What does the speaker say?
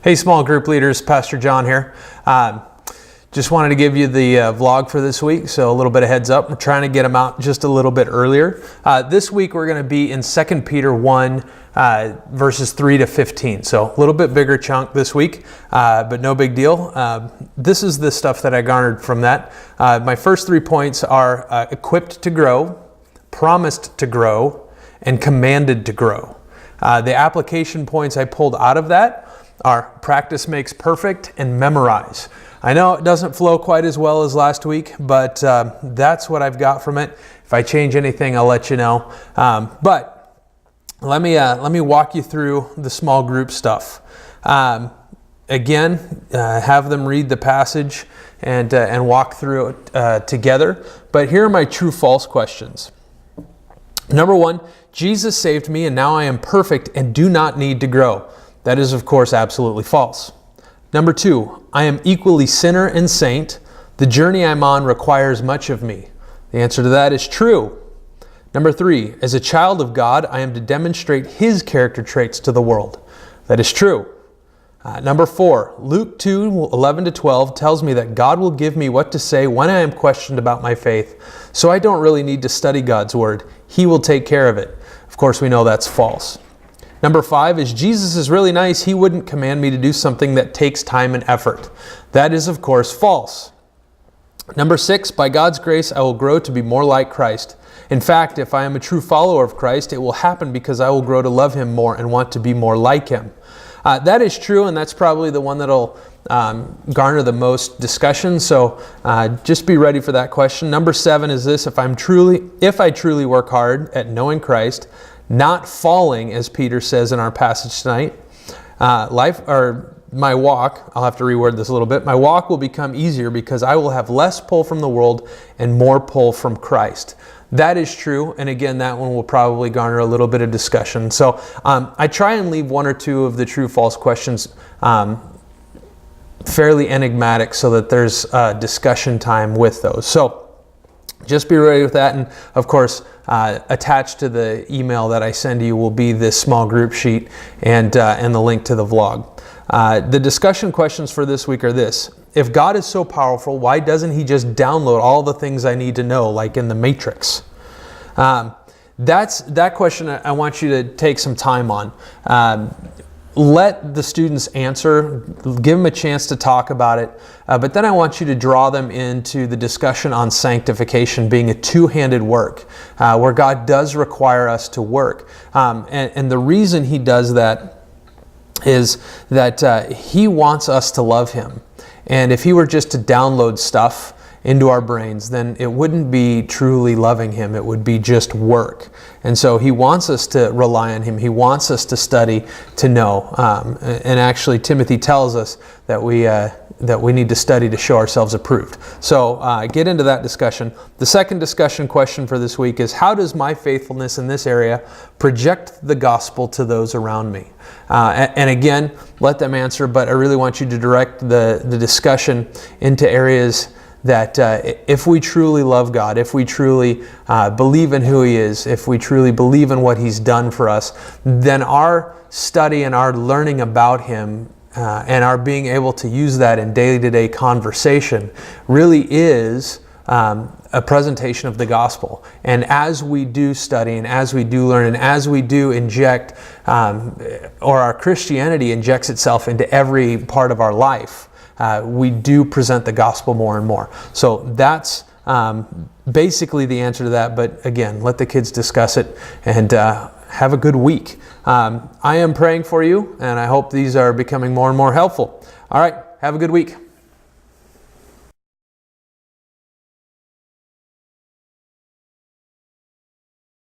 Hey, small group leaders, Pastor John here. Just wanted to give you the vlog for this week, so a little bit of heads up. We're trying to get them out just a little bit earlier. This week we're going to be in 2 Peter 1, verses 3 to 15. So a little bit bigger chunk this week, but no big deal. This is the stuff that I garnered from that. My first 3 points are equipped to grow, promised to grow, and commanded to grow. The application points I pulled out of that are practice makes perfect and memorize. I know it doesn't flow quite as well as last week, but that's what I've got from it. If I change anything, I'll let you know. But let me walk you through the small group stuff. Again, have them read the passage and walk through it together. But here are my true-false questions. Number 1, Jesus saved me and now I am perfect and do not need to grow. That is, of course, absolutely false. Number 2, I am equally sinner and saint. The journey I'm on requires much of me. The answer to that is true. Number 3, as a child of God, I am to demonstrate His character traits to the world. That is true. Number 4, Luke 2:11-12 tells me that God will give me what to say when I am questioned about my faith, so I don't really need to study God's Word. He will take care of it. Of course, we know that's false. Number 5 is Jesus is really nice. He wouldn't command me to do something that takes time and effort. That is, of course, false. Number 6, by God's grace, I will grow to be more like Christ. In fact, if I am a true follower of Christ, it will happen because I will grow to love Him more and want to be more like Him. That is true, and that's probably the one that'll garner the most discussion. So just be ready for that question. Number 7 is this: if I truly work hard at knowing Christ, not falling, as Peter says in our passage tonight, my walk, I'll have to reword this a little bit, my walk will become easier because I will have less pull from the world and more pull from Christ. That is true, and again, that one will probably garner a little bit of discussion. So I try and leave 1 or 2 of the true-false questions fairly enigmatic so that there's discussion time with those. So just be ready with that, and of course, attached to the email that I send you will be this small group sheet and the link to the vlog. The discussion questions for this week are this: if God is so powerful, why doesn't He just download all the things I need to know, like in the Matrix? That question I want you to take some time on. Let the students answer, give them a chance to talk about it, but then I want you to draw them into the discussion on sanctification being a two-handed work, where God does require us to work. And the reason He does that is that He wants us to love Him. And if He were just to download stuff into our brains, then it wouldn't be truly loving Him. It would be just work. And so He wants us to rely on Him. He wants us to study to know. And actually, Timothy tells us that we need to study to show ourselves approved. So get into that discussion. The second discussion question for this week is: how does my faithfulness in this area project the gospel to those around me? And again, let them answer, but I really want you to direct the discussion into areas that if we truly love God, if we truly believe in who He is, if we truly believe in what He's done for us, then our study and our learning about Him and our being able to use that in day-to-day conversation really is a presentation of the gospel. And as we do study and as we do learn and as we do inject, or our Christianity injects itself into every part of our life, we do present the gospel more and more. So that's basically the answer to that. But again, let the kids discuss it and have a good week. I am praying for you, and I hope these are becoming more and more helpful. All right, have a good week.